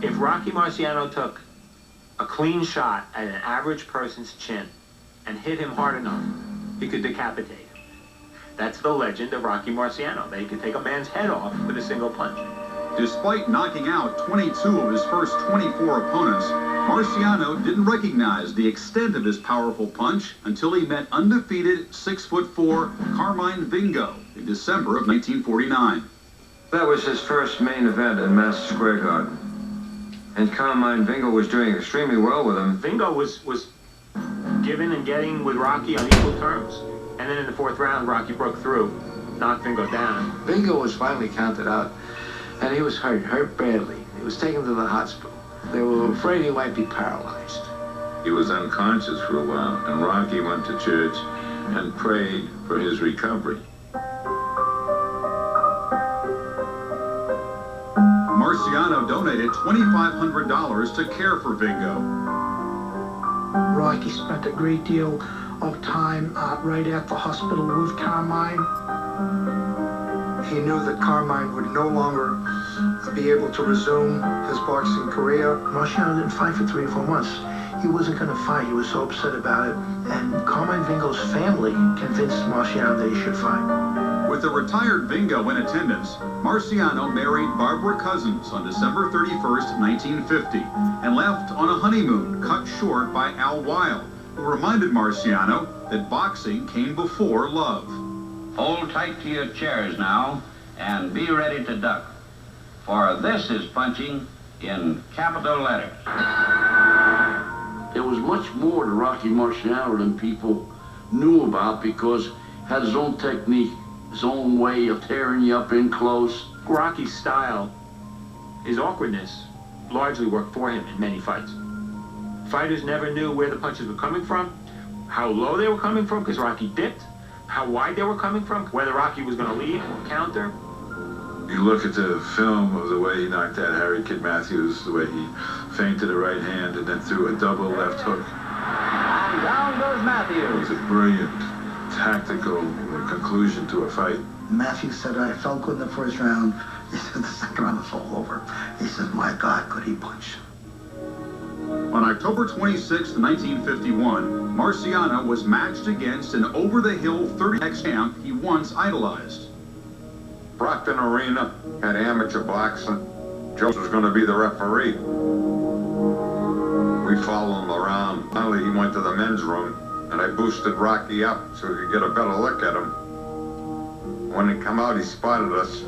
If Rocky Marciano took a clean shot at an average person's chin and hit him hard enough, he could decapitate him. That's the legend of Rocky Marciano, that he could take a man's head off with a single punch. Despite knocking out 22 of his first 24 opponents, Marciano didn't recognize the extent of his powerful punch until he met undefeated 6'4" Carmine Vingo in December of 1949. That was his first main event in Madison Square Garden. And Carmine Vingo was doing extremely well with him. Vingo was giving and getting with Rocky on equal terms. And then in the fourth round, Rocky broke through, knocked Vingo down. Vingo was finally counted out, and he was hurt badly. He was taken to the hospital. They were afraid he might be paralyzed. He was unconscious for a while, and Rocky went to church and prayed for his recovery. Marciano donated $2,500 to care for Vingo. Rocky spent a great deal of time right at the hospital with Carmine. He knew that Carmine would no longer be able to resume his boxing career. Marciano didn't fight for 3 or 4 months. He wasn't going to fight. He was so upset about it. And Carmine Vingo's family convinced Marciano that he should fight. With the retired Vingo in attendance, Marciano married Barbara Cousins on December 31st, 1950, and left on a honeymoon cut short by Al Weil, who reminded Marciano that boxing came before love. Hold tight to your chairs now and be ready to duck, for this is punching in capital letters. There was much more to Rocky Marciano than people knew about because he had his own technique, his own way of tearing you up in close. Rocky's style, his awkwardness, largely worked for him in many fights. Fighters never knew where the punches were coming from, how low they were coming from, because Rocky dipped, how wide they were coming from, whether Rocky was going to lead or counter. You look at the film of the way he knocked out Harry Kid Matthews, the way he feinted a right hand and then threw a double left hook. And down goes Matthews. It was a brilliant, tactical conclusion to a fight. Matthews said, I felt good in the first round. He said, the second round was all over. He said, my God, could he punch? On October 26, 1951, Marciano was matched against an over-the-hill 30X champ he once idolized. Brockton Arena had amateur boxing. Joe was going to be the referee. We followed him around. Finally, he went to the men's room, and I boosted Rocky up so we could get a better look at him. When he come out, he spotted us.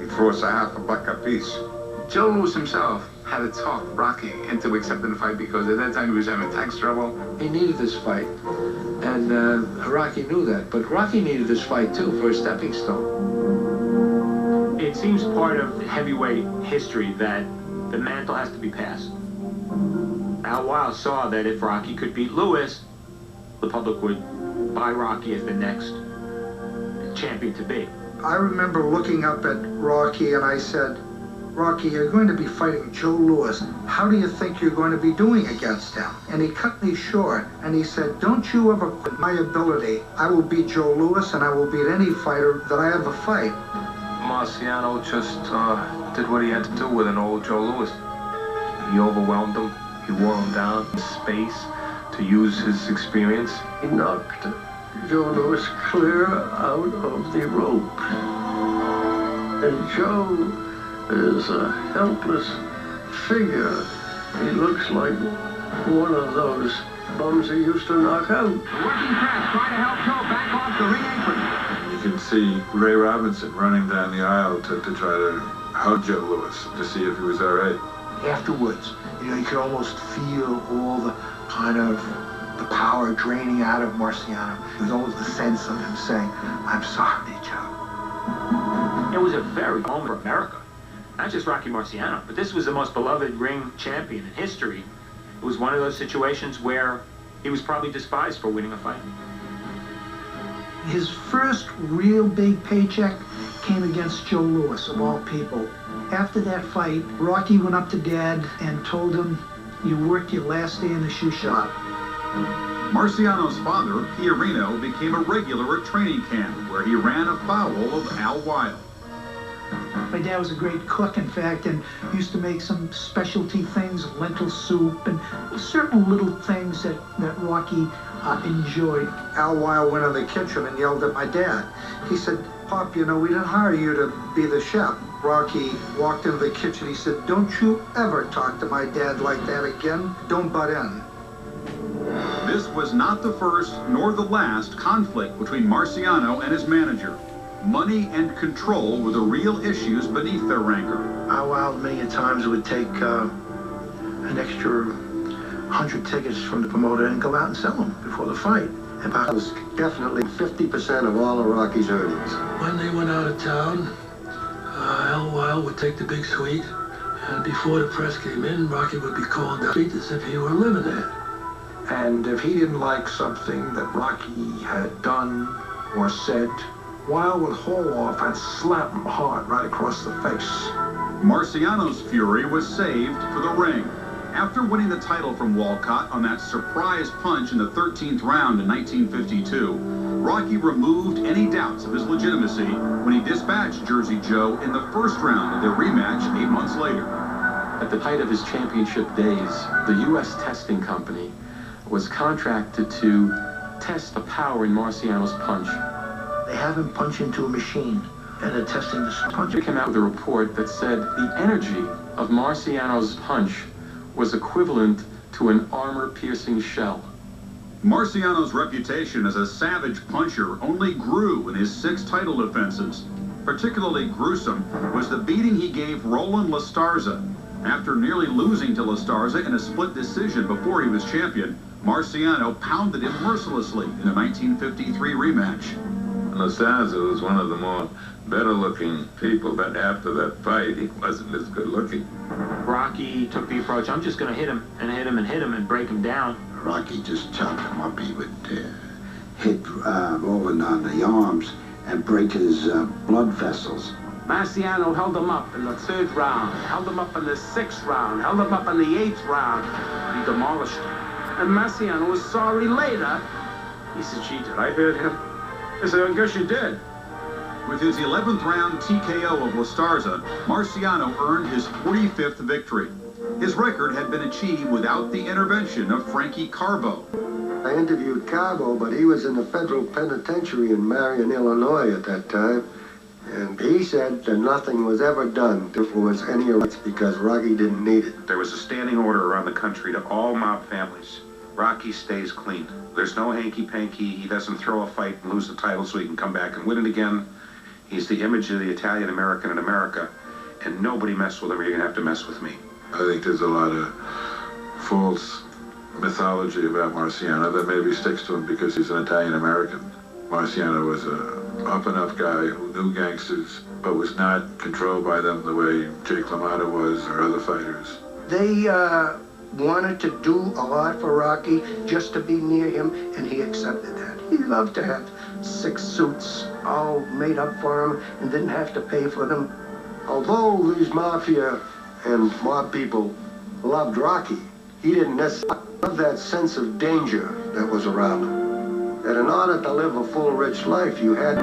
He threw us a $50 apiece. Joe Louis himself had to talk Rocky into accepting the fight because at that time he was having tax trouble. He needed this fight, and Rocky knew that. But Rocky needed this fight too for a stepping stone. It seems part of heavyweight history that the mantle has to be passed. Al Weil saw that if Rocky could beat Louis, the public would buy Rocky as the next champion to be. I remember looking up at Rocky and I said, Rocky, you're going to be fighting Joe Louis. How do you think you're going to be doing against him? And he cut me short and he said, don't you ever quit my ability. I will beat Joe Louis and I will beat any fighter that I ever fight. Marciano just did what he had to do with an old Joe Louis. He overwhelmed him. He wore him down in space to use his experience. He knocked Joe Louis clear out of the rope. And Joe is a helpless figure. He looks like one of those bums he used to knock out. Working press, try to help Joe back off the ring apron. You can see Ray Robinson running down the aisle to try to hug Joe Louis to see if he was all right. Afterwards, you could almost feel all the kind of the power draining out of Marciano. There's always the sense of him saying, I'm sorry, Joe. It was a very moment for America. Not just Rocky Marciano, but this was the most beloved ring champion in history. It was one of those situations where he was probably despised for winning a fight. His first real big paycheck came against Joe Louis, of all people. After that fight, Rocky went up to Dad and told him, you worked your last day in the shoe shop. Marciano's father, Fiorino, became a regular at training camp where he ran afoul of Al Weil. My dad was a great cook, in fact, and used to make some specialty things, lentil soup, and certain little things that Rocky enjoyed. Al Weil went in the kitchen and yelled at my dad. He said, "Pop, you know, we didn't hire you to be the chef." Rocky walked into the kitchen. He said, "Don't you ever talk to my dad like that again. Don't butt in." This was not the first nor the last conflict between Marciano and his manager. Money and control were the real issues beneath their rancor. Al Weil many a times would take an extra 100 tickets from the promoter and go out and sell them before the fight. And That was definitely 50% of all of Rocky's earnings. When they went out of town, Al Weil would take the big suite, and before the press came in, Rocky would be called down as if he were living there. And if he didn't like something that Rocky had done or said, Weil would haul off and slap him hard right across the face. Marciano's fury was saved for the ring. After winning the title from Walcott on that surprise punch in the 13th round in 1952, Rocky removed any doubts of his legitimacy when he dispatched Jersey Joe in the first round of their rematch 8 months later. At the height of his championship days, the U.S. testing company was contracted to test the power in Marciano's punch. They have him punch into a machine, and they're testing this punch. They came out with a report that said the energy of Marciano's punch was equivalent to an armor-piercing shell. Marciano's reputation as a savage puncher only grew in his 6 title defenses. Particularly gruesome was the beating he gave Roland Lastarza. After nearly losing to Lastarza in a split decision before he was champion, Marciano pounded him mercilessly in a 1953 rematch. Lastarza was one of the more better-looking people, but after that fight, he wasn't as good-looking. Rocky took the approach, I'm just going to hit him and hit him and hit him and break him down. Rocky just chopped him up. He would hit Roland on the arms and break his blood vessels. Marciano held him up in the 3rd round, held him up in the 6th round, held him up in the 8th round. He demolished him. And Marciano was sorry later. He said, "Gee, did I hurt him?" I said, "I guess you did." With his 11th round TKO of Lastarza, Marciano earned his 45th victory. His record had been achieved without the intervention of Frankie Carbo. I interviewed Carbo, but he was in the federal penitentiary in Marion, Illinois at that time. And he said that nothing was ever done to influence any arrests because Rocky didn't need it. There was a standing order around the country to all mob families. Rocky stays clean. There's no hanky-panky. He doesn't throw a fight and lose the title so he can come back and win it again. He's the image of the Italian-American in America, and nobody mess with him or you're going to have to mess with me. I think there's a lot of false mythology about Marciano that maybe sticks to him because he's an Italian-American. Marciano was a up-and-up guy who knew gangsters, but was not controlled by them the way Jake LaMotta was or other fighters. They wanted to do a lot for Rocky just to be near him, and he accepted that. He loved to have 6 suits all made up for him and didn't have to pay for them. Although these mafia and mob people loved Rocky, he didn't necessarily have that sense of danger that was around him. That in order to live a full, rich life, you had